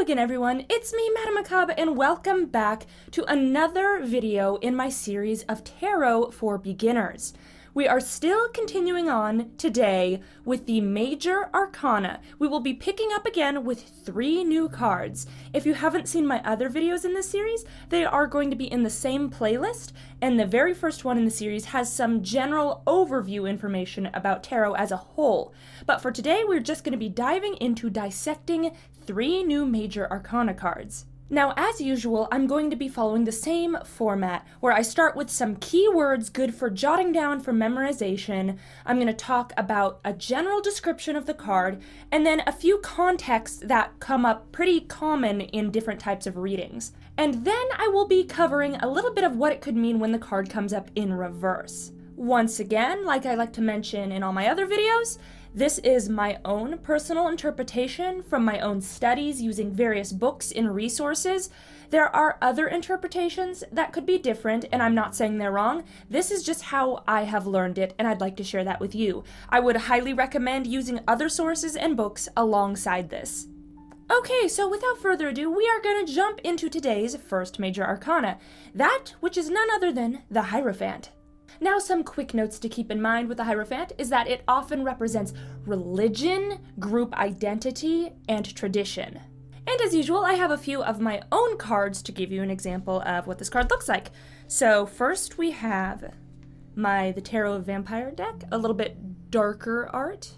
again, everyone. It's me, MadameMacabre, and welcome back to another video in my series of tarot for beginners. We are still continuing on today with the Major Arcana. We will be picking up again with 3 new cards. If you haven't seen my other videos in this series, they are going to be in the same playlist, and the very first one in the series has some general overview information about tarot as a whole. But for today, we're just going to be diving into dissecting 3 new Major Arcana cards. Now, as usual, I'm going to be following the same format, where I start with some keywords good for jotting down for memorization. I'm going to talk about a general description of the card, and then a few contexts that come up pretty common in different types of readings. And then I will be covering a little bit of what it could mean when the card comes up in reverse. Once again, like I like to mention in all my other videos, this is my own personal interpretation from my own studies using various books and resources. There are other interpretations that could be different, and I'm not saying they're wrong. This is just how I have learned it, and I'd like to share that with you. I would highly recommend using other sources and books alongside this. Okay, so without further ado, we are going to jump into today's first Major Arcana, that which is none other than the Hierophant. Now, some quick notes to keep in mind with the Hierophant is that it often represents religion, group identity, and tradition. And as usual, I have a few of my own cards to give you an example of what this card looks like. So first we have the Tarot of Vampire deck, a little bit darker art.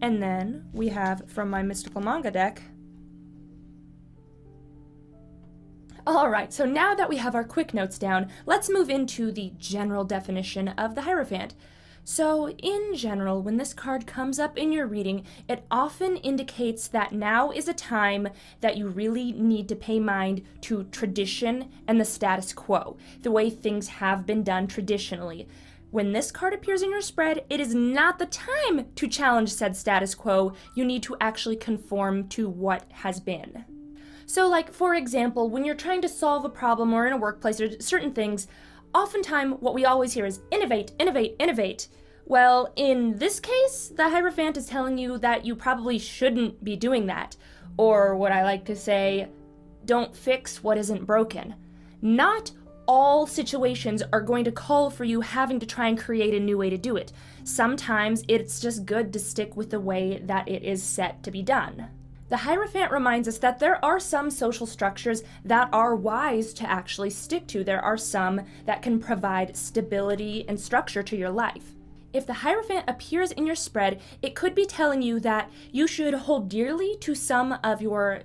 And then we have from my Mystical Manga deck. Alright, so now that we have our quick notes down, let's move into the general definition of the Hierophant. So, in general, when this card comes up in your reading, it often indicates that now is a time that you really need to pay mind to tradition and the status quo, the way things have been done traditionally. When this card appears in your spread, it is not the time to challenge said status quo. You need to actually conform to what has been. So, like, for example, when you're trying to solve a problem or in a workplace or certain things, oftentimes what we always hear is innovate, innovate, innovate. Well, in this case, the Hierophant is telling you that you probably shouldn't be doing that. Or what I like to say, don't fix what isn't broken. Not all situations are going to call for you having to try and create a new way to do it. Sometimes it's just good to stick with the way that it is set to be done. The Hierophant reminds us that there are some social structures that are wise to actually stick to. There are some that can provide stability and structure to your life. If the Hierophant appears in your spread, it could be telling you that you should hold dearly to some of your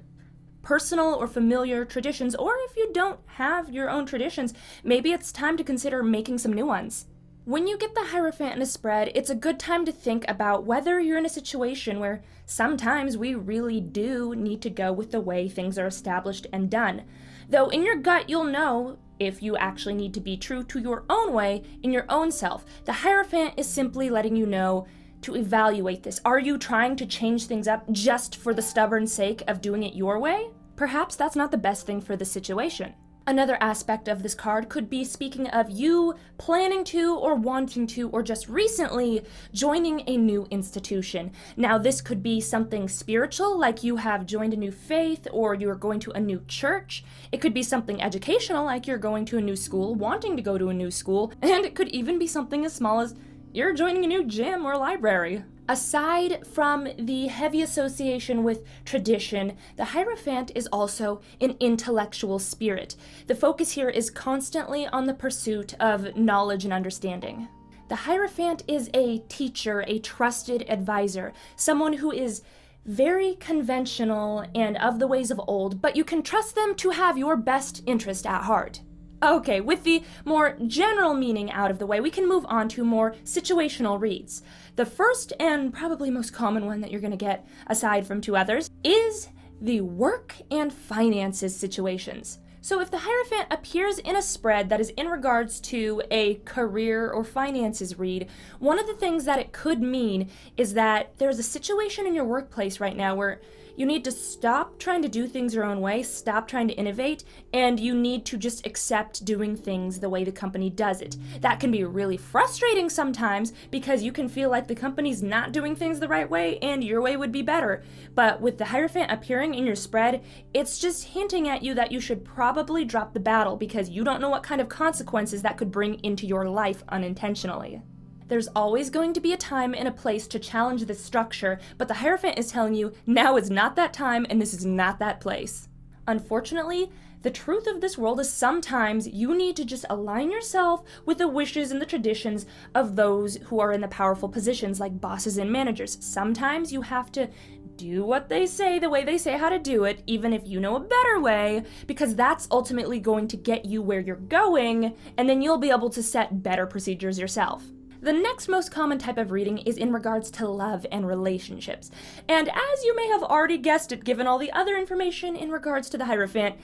personal or familiar traditions, or if you don't have your own traditions, maybe it's time to consider making some new ones. When you get the Hierophant in a spread, it's a good time to think about whether you're in a situation where sometimes we really do need to go with the way things are established and done. Though in your gut you'll know if you actually need to be true to your own way in your own self. The Hierophant is simply letting you know to evaluate this. Are you trying to change things up just for the stubborn sake of doing it your way? Perhaps that's not the best thing for the situation. Another aspect of this card could be speaking of you planning to or wanting to or just recently joining a new institution. Now, this could be something spiritual, like you have joined a new faith or you're going to a new church. It could be something educational, like you're going to a new school, wanting to go to a new school, and it could even be something as small as you're joining a new gym or library. Aside from the heavy association with tradition, the Hierophant is also an intellectual spirit. The focus here is constantly on the pursuit of knowledge and understanding. The Hierophant is a teacher, a trusted advisor, someone who is very conventional and of the ways of old, but you can trust them to have your best interest at heart. Okay, with the more general meaning out of the way, we can move on to more situational reads. The first and probably most common one that you're going to get, aside from 2 others, is the work and finances situations. So if the Hierophant appears in a spread that is in regards to a career or finances read, one of the things that it could mean is that there's a situation in your workplace right now where You need to stop trying to do things your own way, stop trying to innovate, and you need to just accept doing things the way the company does it. That can be really frustrating sometimes because you can feel like the company's not doing things the right way and your way would be better. But with the Hierophant appearing in your spread, it's just hinting at you that you should probably drop the battle because you don't know what kind of consequences that could bring into your life unintentionally. There's always going to be a time and a place to challenge this structure, but the Hierophant is telling you now is not that time and this is not that place. Unfortunately, the truth of this world is sometimes you need to just align yourself with the wishes and the traditions of those who are in the powerful positions like bosses and managers. Sometimes you have to do what they say the way they say how to do it, even if you know a better way, because that's ultimately going to get you where you're going, and then you'll be able to set better procedures yourself. The next most common type of reading is in regards to love and relationships. And as you may have already guessed it, given all the other information in regards to the Hierophant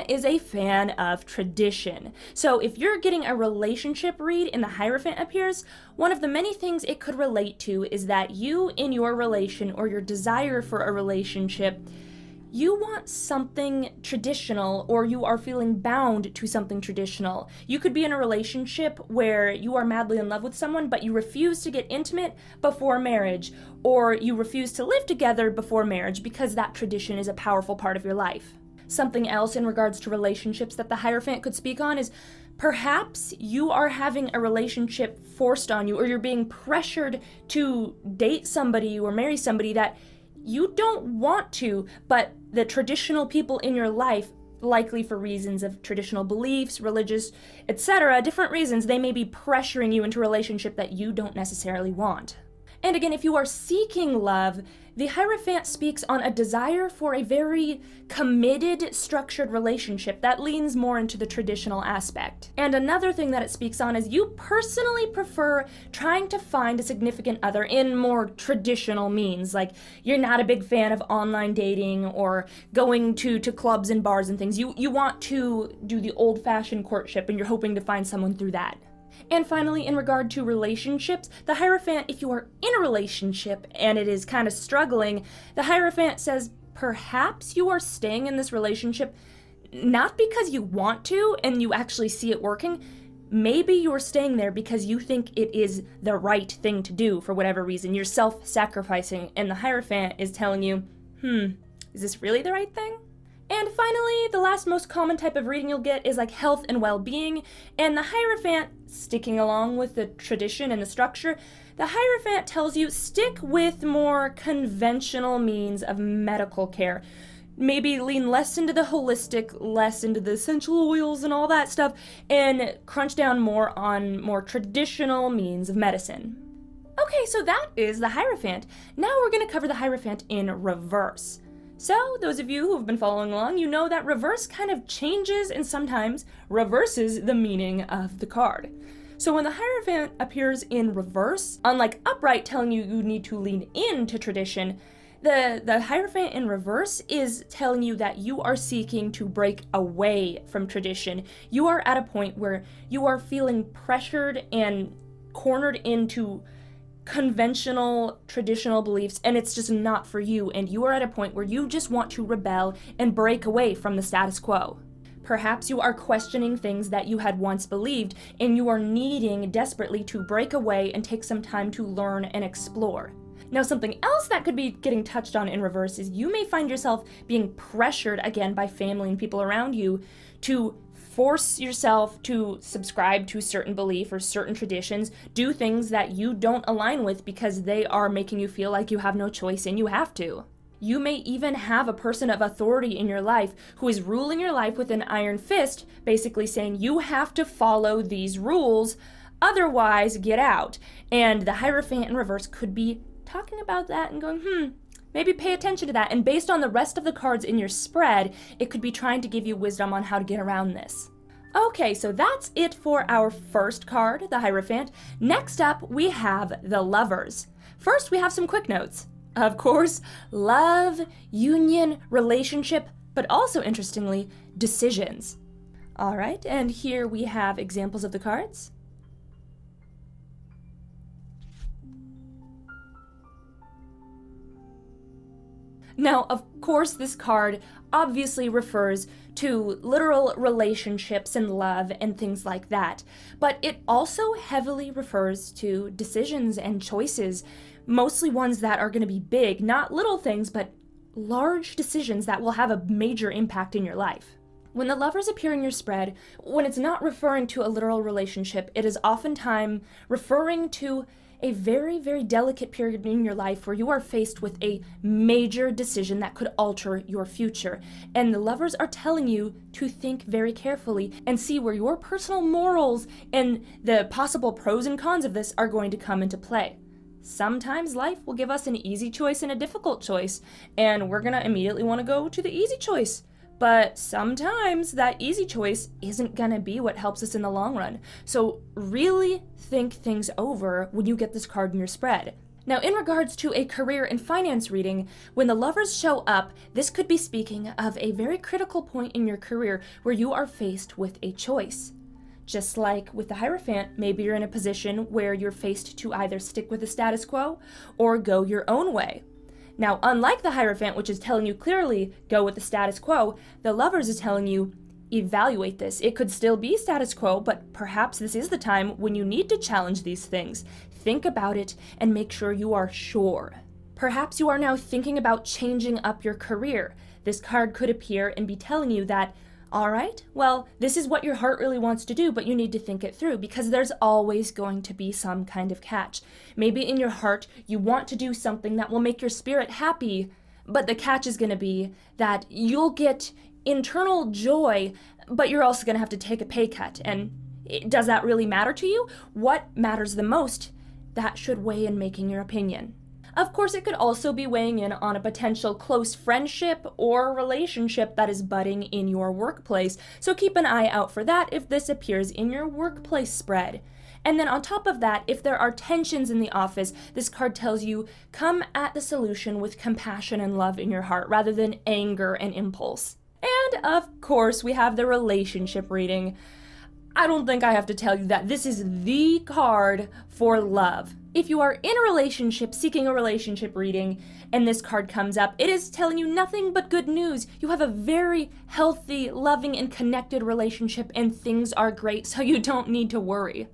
is a fan of tradition. So if you're getting a relationship read and the Hierophant appears, one of the many things it could relate to is that you in your relation or your desire for a relationship, you want something traditional, or you are feeling bound to something traditional. You could be in a relationship where you are madly in love with someone, but you refuse to get intimate before marriage, or you refuse to live together before marriage because that tradition is a powerful part of your life. Something else in regards to relationships that the Hierophant could speak on is perhaps you are having a relationship forced on you, or you're being pressured to date somebody or marry somebody that you don't want to, but the traditional people in your life, likely for reasons of traditional beliefs, religious, etc., different reasons, they may be pressuring you into a relationship that you don't necessarily want. And again, if you are seeking love, the Hierophant speaks on a desire for a very committed, structured relationship that leans more into the traditional aspect. And another thing that it speaks on is you personally prefer trying to find a significant other in more traditional means. Like, you're not a big fan of online dating or going to clubs and bars and things. You want to do the old-fashioned courtship, and you're hoping to find someone through that. And finally, in regard to relationships, the Hierophant, if you are in a relationship and it is kind of struggling, the Hierophant says perhaps you are staying in this relationship not because you want to and you actually see it working. Maybe you're staying there because you think it is the right thing to do for whatever reason. You're self-sacrificing, and the Hierophant is telling you, is this really the right thing? And finally, the last most common type of reading you'll get is like health and well-being, and the Hierophant, sticking along with the tradition and the structure, the Hierophant tells you stick with more conventional means of medical care. Maybe lean less into the holistic, less into the essential oils and all that stuff, and crunch down more on more traditional means of medicine. Okay, so that is the Hierophant. Now we're going to cover the Hierophant in reverse. So, those of you who have been following along, you know that reverse kind of changes and sometimes reverses the meaning of the card. So when the Hierophant appears in reverse, unlike upright telling you you need to lean into tradition, the Hierophant in reverse is telling you that you are seeking to break away from tradition. You are at a point where you are feeling pressured and cornered into conventional, traditional beliefs, and it's just not for you, and you are at a point where you just want to rebel and break away from the status quo. Perhaps you are questioning things that you had once believed, and you are needing desperately to break away and take some time to learn and explore. Now, something else that could be getting touched on in reverse is you may find yourself being pressured again by family and people around you to force yourself to subscribe to certain belief or certain traditions, do things that you don't align with because they are making you feel like you have no choice and you have to. You may even have a person of authority in your life who is ruling your life with an iron fist, basically saying you have to follow these rules, otherwise get out. And the Hierophant in reverse could be talking about that and going, maybe pay attention to that. And based on the rest of the cards in your spread, it could be trying to give you wisdom on how to get around this. Okay, so that's it for our first card, the Hierophant. Next up, we have the Lovers. First, we have some quick notes. Of course, love, union, relationship, but also, interestingly, decisions. All right, and here we have examples of the cards. Now, of course, this card obviously refers to literal relationships and love and things like that, but it also heavily refers to decisions and choices, mostly ones that are going to be big, not little things, but large decisions that will have a major impact in your life. When the lovers appear in your spread, when it's not referring to a literal relationship, it is oftentimes referring to a very, very delicate period in your life where you are faced with a major decision that could alter your future. And the lovers are telling you to think very carefully and see where your personal morals and the possible pros and cons of this are going to come into play. Sometimes life will give us an easy choice and a difficult choice, and we're gonna immediately want to go to the easy choice. But sometimes that easy choice isn't gonna be what helps us in the long run. So really think things over when you get this card in your spread. Now, in regards to a career and finance reading, when the lovers show up, this could be speaking of a very critical point in your career where you are faced with a choice. Just like with the Hierophant, maybe you're in a position where you're faced to either stick with the status quo or go your own way. Now, unlike the Hierophant, which is telling you clearly, go with the status quo, the lovers is telling you, evaluate this. It could still be status quo, but perhaps this is the time when you need to challenge these things. Think about it and make sure you are sure. Perhaps you are now thinking about changing up your career. This card could appear and be telling you that, all right, well, this is what your heart really wants to do, but you need to think it through because there's always going to be some kind of catch. Maybe in your heart, you want to do something that will make your spirit happy, but the catch is going to be that you'll get internal joy, but you're also going to have to take a pay cut. And does that really matter to you? What matters the most? That should weigh in making your opinion. Of course, it could also be weighing in on a potential close friendship or relationship that is budding in your workplace, so keep an eye out for that if this appears in your workplace spread. And then on top of that, if there are tensions in the office, this card tells you come at the solution with compassion and love in your heart rather than anger and impulse. And of course, we have the relationship reading. I don't think I have to tell you that this is the card for love. If you are in a relationship, seeking a relationship reading, and this card comes up, it is telling you nothing but good news. You have a very healthy, loving, and connected relationship, and things are great, so you don't need to worry.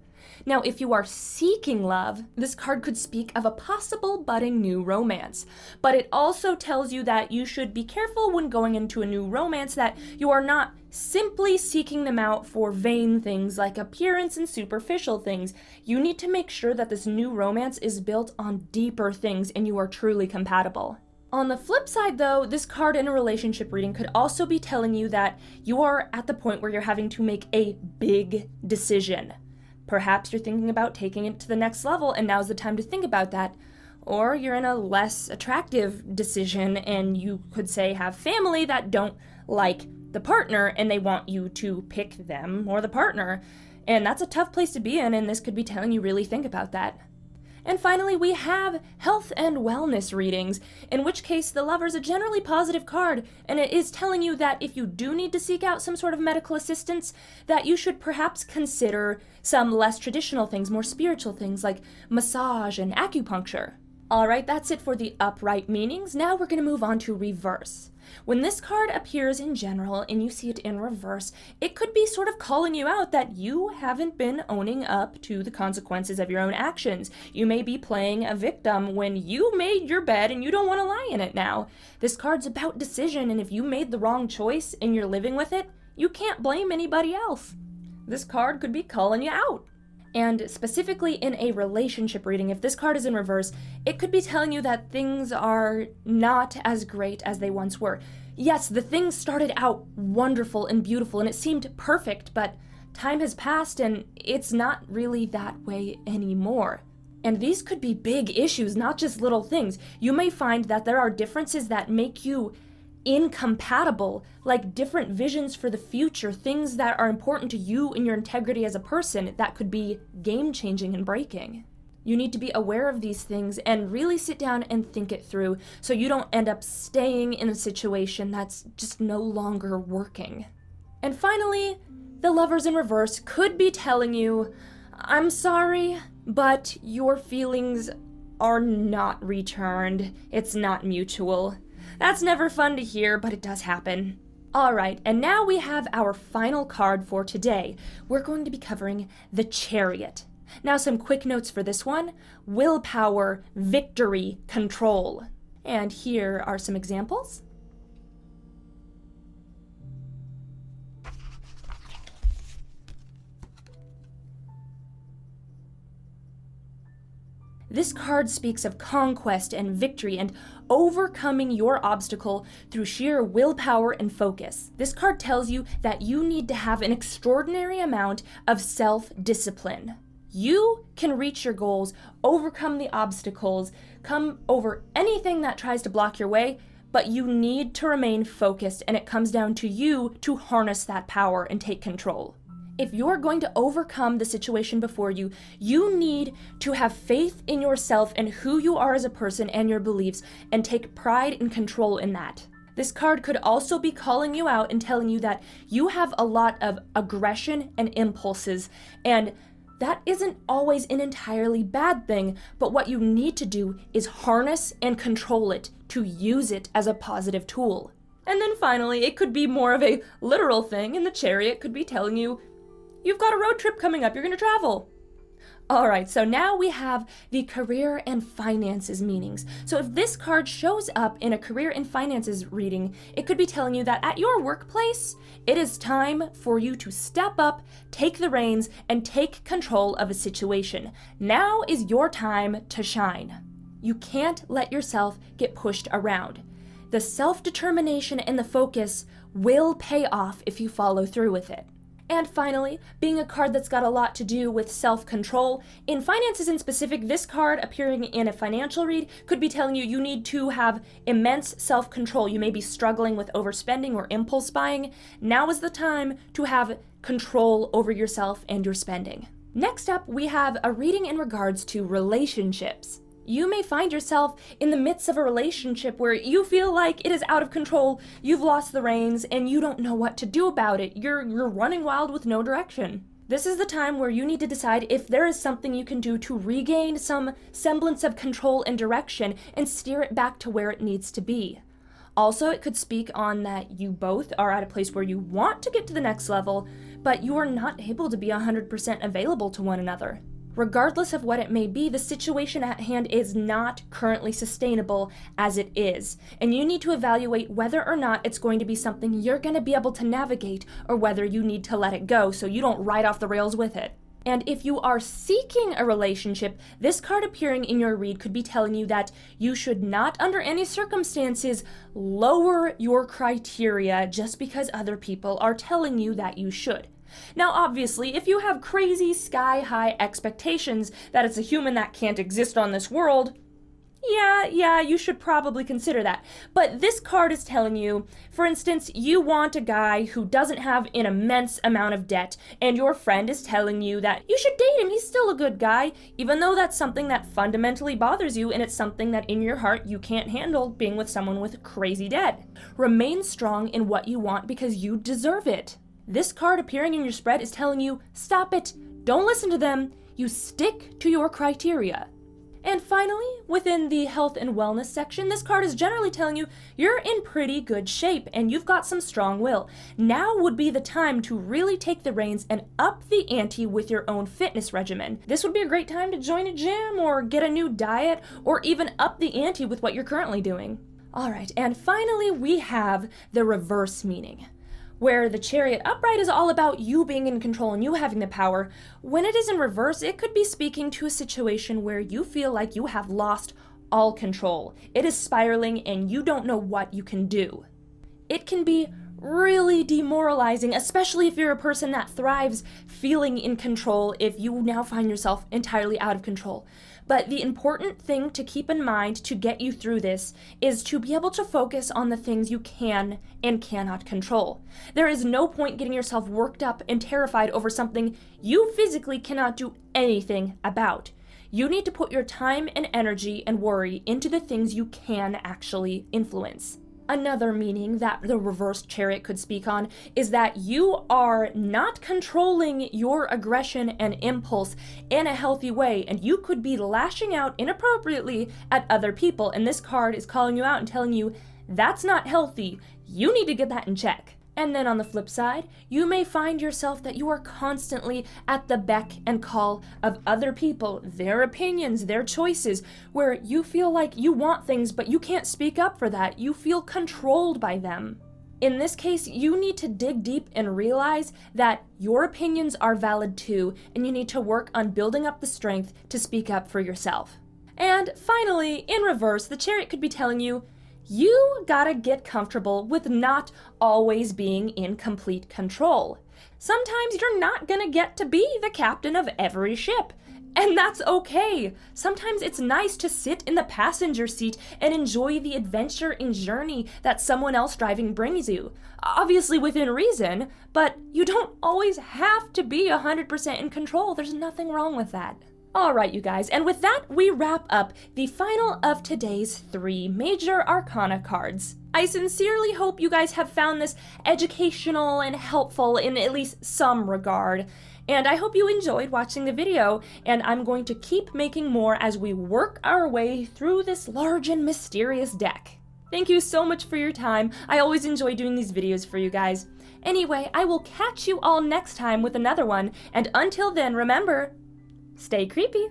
Now, if you are seeking love, this card could speak of a possible budding new romance, but it also tells you that you should be careful when going into a new romance that you are not simply seeking them out for vain things like appearance and superficial things. You need to make sure that this new romance is built on deeper things and you are truly compatible. On the flip side, though, this card in a relationship reading could also be telling you that you are at the point where you're having to make a big decision. Perhaps you're thinking about taking it to the next level, and now's the time to think about that. Or you're in a less attractive decision, and you could say have family that don't like the partner, and they want you to pick them or the partner. And that's a tough place to be in, and this could be telling you really think about that. And finally, we have health and wellness readings, in which case the lover's a generally positive card, and it is telling you that if you do need to seek out some sort of medical assistance, that you should perhaps consider some less traditional things, more spiritual things like massage and acupuncture. Alright, that's it for the upright meanings. Now we're going to move on to reverse. When this card appears in general and you see it in reverse, it could be sort of calling you out that you haven't been owning up to the consequences of your own actions. You may be playing a victim when you made your bed and you don't want to lie in it now. This card's about decision, and if you made the wrong choice and you're living with it, you can't blame anybody else. This card could be calling you out. And specifically in a relationship reading, if this card is in reverse, it could be telling you that things are not as great as they once were. Yes, the things started out wonderful and beautiful and it seemed perfect, but time has passed and it's not really that way anymore. And these could be big issues, not just little things. You may find that there are differences that make you incompatible, like different visions for the future, things that are important to you and your integrity as a person that could be game-changing and breaking. You need to be aware of these things and really sit down and think it through so you don't end up staying in a situation that's just no longer working. And finally, the lovers in reverse could be telling you, I'm sorry, but your feelings are not returned. It's not mutual. That's never fun to hear, but it does happen. Alright, and now we have our final card for today. We're going to be covering the Chariot. Now some quick notes for this one: willpower, victory, control. And here are some examples. This card speaks of conquest and victory and overcoming your obstacle through sheer willpower and focus. This card tells you that you need to have an extraordinary amount of self-discipline. You can reach your goals, overcome the obstacles, come over anything that tries to block your way, but you need to remain focused, and it comes down to you to harness that power and take control. If you're going to overcome the situation before you, you need to have faith in yourself and who you are as a person and your beliefs, and take pride and control in that. This card could also be calling you out and telling you that you have a lot of aggression and impulses, and that isn't always an entirely bad thing, but what you need to do is harness and control it to use it as a positive tool. And then finally, it could be more of a literal thing, and the Chariot could be telling you, you've got a road trip coming up, you're going to travel. Alright, so now we have the career and finances meanings. So if this card shows up in a career and finances reading, it could be telling you that at your workplace, it is time for you to step up, take the reins, and take control of a situation. Now is your time to shine. You can't let yourself get pushed around. The self-determination and the focus will pay off if you follow through with it. And finally, being a card that's got a lot to do with self-control, in finances in specific, this card appearing in a financial read could be telling you you need to have immense self-control. You may be struggling with overspending or impulse buying. Now is the time to have control over yourself and your spending. Next up, we have a reading in regards to relationships. You may find yourself in the midst of a relationship where you feel like it is out of control, you've lost the reins, and you don't know what to do about it. You're running wild with no direction. This is the time where you need to decide if there is something you can do to regain some semblance of control and direction and steer it back to where it needs to be. Also, it could speak on that you both are at a place where you want to get to the next level, but you are not able to be 100% available to one another. Regardless of what it may be, the situation at hand is not currently sustainable as it is, and you need to evaluate whether or not it's going to be something you're going to be able to navigate, or whether you need to let it go so you don't ride off the rails with it. And if you are seeking a relationship, this card appearing in your read could be telling you that you should not, under any circumstances, lower your criteria just because other people are telling you that you should. Now, obviously, if you have crazy sky-high expectations that it's a human that can't exist on this world, yeah, you should probably consider that. But this card is telling you, for instance, you want a guy who doesn't have an immense amount of debt, and your friend is telling you that you should date him, he's still a good guy, even though that's something that fundamentally bothers you, and it's something that in your heart you can't handle, being with someone with crazy debt. Remain strong in what you want because you deserve it. This card appearing in your spread is telling you, stop it, don't listen to them, you stick to your criteria. And finally, within the health and wellness section, this card is generally telling you you're in pretty good shape and you've got some strong will. Now would be the time to really take the reins and up the ante with your own fitness regimen. This would be a great time to join a gym or get a new diet or even up the ante with what you're currently doing. Alright, and finally we have the reverse meaning, where the Chariot upright is all about you being in control and you having the power. When it is in reverse, it could be speaking to a situation where you feel like you have lost all control. It is spiraling and you don't know what you can do. It can be really demoralizing, especially if you're a person that thrives feeling in control, if you now find yourself entirely out of control. But the important thing to keep in mind to get you through this is to be able to focus on the things you can and cannot control. There is no point getting yourself worked up and terrified over something you physically cannot do anything about. You need to put your time and energy and worry into the things you can actually influence. Another meaning that the reversed Chariot could speak on is that you are not controlling your aggression and impulse in a healthy way, and you could be lashing out inappropriately at other people, and this card is calling you out and telling you That's not healthy. You need to get that in check. And then on the flip side, you may find yourself that you are constantly at the beck and call of other people, their opinions, their choices, where you feel like you want things but you can't speak up for that. You feel controlled by them. In this case, you need to dig deep and realize that your opinions are valid too, and you need to work on building up the strength to speak up for yourself. And finally, in reverse, the Chariot could be telling you, you gotta get comfortable with not always being in complete control. Sometimes you're not gonna get to be the captain of every ship. And that's okay. Sometimes it's nice to sit in the passenger seat and enjoy the adventure and journey that someone else driving brings you. Obviously within reason, but you don't always have to be 100% in control. There's nothing wrong with that. Alright, you guys, and with that, we wrap up the final of today's 3 Major Arcana cards. I sincerely hope you guys have found this educational and helpful in at least some regard. And I hope you enjoyed watching the video, and I'm going to keep making more as we work our way through this large and mysterious deck. Thank you so much for your time. I always enjoy doing these videos for you guys. Anyway, I will catch you all next time with another one, and until then, remember, stay creepy!